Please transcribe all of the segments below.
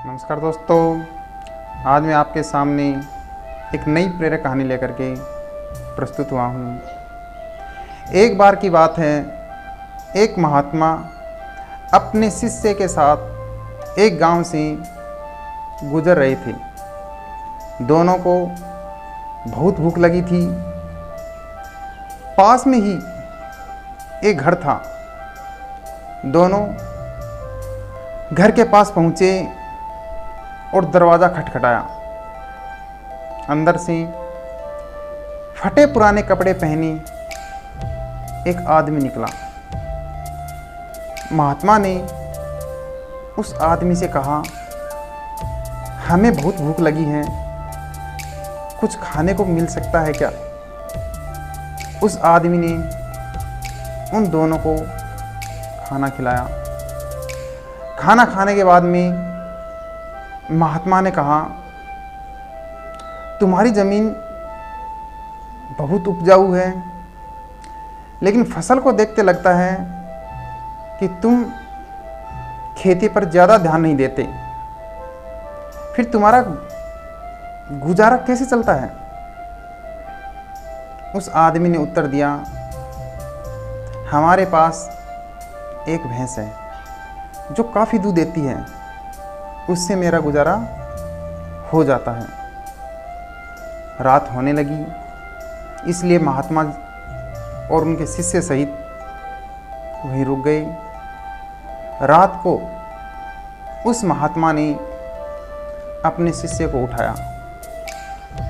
नमस्कार दोस्तों, आज मैं आपके सामने एक नई प्रेरक कहानी लेकर के प्रस्तुत हुआ हूँ। एक बार की बात है, एक महात्मा अपने शिष्य के साथ एक गांव से गुजर रहे थे। दोनों को बहुत भूख लगी थी। पास में ही एक घर था। दोनों घर के पास पहुँचे और दरवाज़ा खटखटाया। अंदर से फटे पुराने कपड़े पहने एक आदमी निकला। महात्मा ने उस आदमी से कहा, हमें बहुत भूख लगी है, कुछ खाने को मिल सकता है क्या? उस आदमी ने उन दोनों को खाना खिलाया। खाना खाने के बाद में महात्मा ने कहा, तुम्हारी ज़मीन बहुत उपजाऊ है, लेकिन फसल को देखते लगता है कि तुम खेती पर ज़्यादा ध्यान नहीं देते। फिर तुम्हारा गुजारा कैसे चलता है? उस आदमी ने उत्तर दिया, हमारे पास एक भैंस है जो काफ़ी दूध देती है, उससे मेरा गुजारा हो जाता है। रात होने लगी, इसलिए महात्मा और उनके शिष्य सहित वहीं रुक गए। रात को उस महात्मा ने अपने शिष्य को उठाया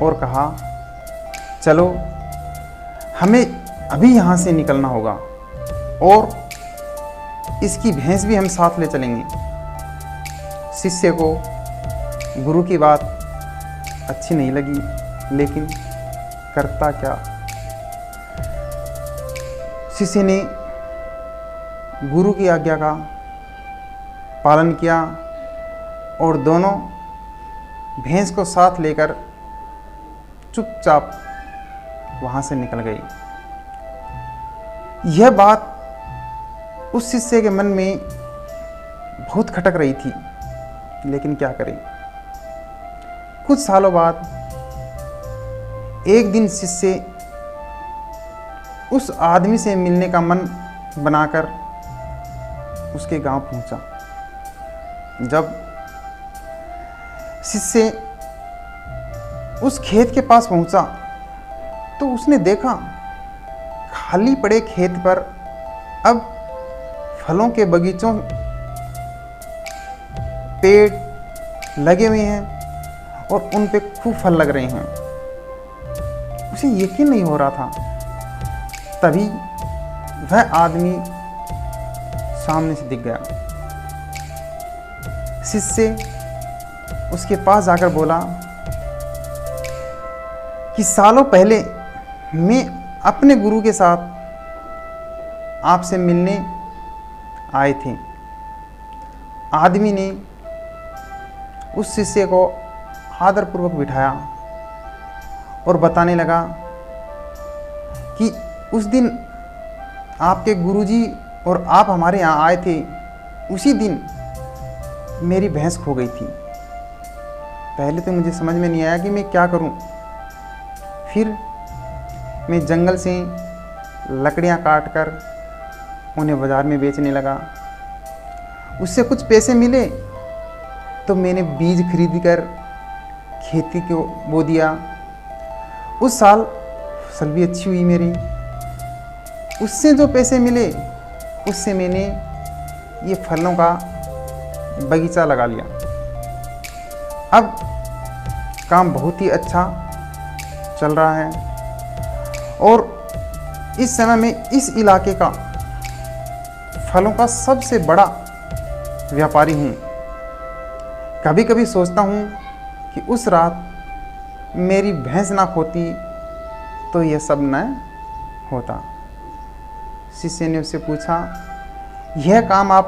और कहा, चलो हमें अभी यहाँ से निकलना होगा और इसकी भैंस भी हम साथ ले चलेंगे। शिष्य को गुरु की बात अच्छी नहीं लगी, लेकिन करता क्या। शिष्य ने गुरु की आज्ञा का पालन किया और दोनों भैंस को साथ लेकर चुपचाप वहाँ से निकल गई। यह बात उस शिष्य के मन में बहुत खटक रही थी, लेकिन क्या करें। कुछ सालों बाद एक दिन शिष्य उस आदमी से मिलने का मन बनाकर उसके गांव पहुंचा। जब शिष्य उस खेत के पास पहुंचा तो उसने देखा खाली पड़े खेत पर अब फलों के बगीचों पेड़ लगे हुए हैं और उन पे खूब फल लग रहे हैं। उसे यकीन नहीं हो रहा था। तभी वह आदमी सामने से दिख गया। शिष्य उसके पास जाकर बोला कि सालों पहले मैं अपने गुरु के साथ आपसे मिलने आए थे। आदमी ने उस शिष्य को आदरपूर्वक बिठाया और बताने लगा कि उस दिन आपके गुरुजी और आप हमारे यहाँ आए थे, उसी दिन मेरी भैंस खो गई थी। पहले तो मुझे समझ में नहीं आया कि मैं क्या करूं। फिर मैं जंगल से लकड़ियां काटकर उन्हें बाज़ार में बेचने लगा। उससे कुछ पैसे मिले तो मैंने बीज खरीद कर खेती को बो दिया। उस साल फसल भी अच्छी हुई मेरी। उससे जो पैसे मिले उससे मैंने ये फलों का बगीचा लगा लिया। अब काम बहुत ही अच्छा चल रहा है और इस समय मैं इस इलाके का फलों का सबसे बड़ा व्यापारी हूँ। कभी कभी सोचता हूँ कि उस रात मेरी भैंस ना खोती तो यह सब न होता। शिष्य ने उससे पूछा, यह काम आप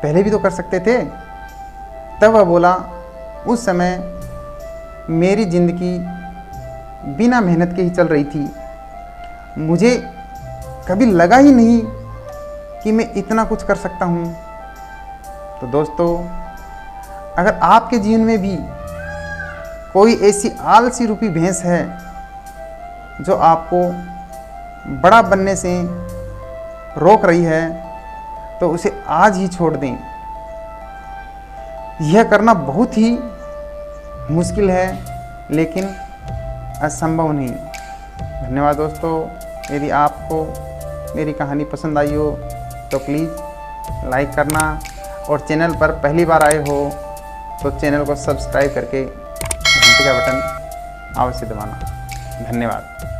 पहले भी तो कर सकते थे। तब वह बोला, उस समय मेरी ज़िंदगी बिना मेहनत के ही चल रही थी। मुझे कभी लगा ही नहीं कि मैं इतना कुछ कर सकता हूँ। तो दोस्तों, अगर आपके जीवन में भी कोई ऐसी आलसी रूपी भैंस है जो आपको बड़ा बनने से रोक रही है, तो उसे आज ही छोड़ दें। यह करना बहुत ही मुश्किल है, लेकिन असंभव नहीं। धन्यवाद दोस्तों। यदि आपको मेरी कहानी पसंद आई हो तो प्लीज़ लाइक करना, और चैनल पर पहली बार आए हो तो चैनल को सब्सक्राइब करके घंटी का बटन अवश्य दबाना। धन्यवाद।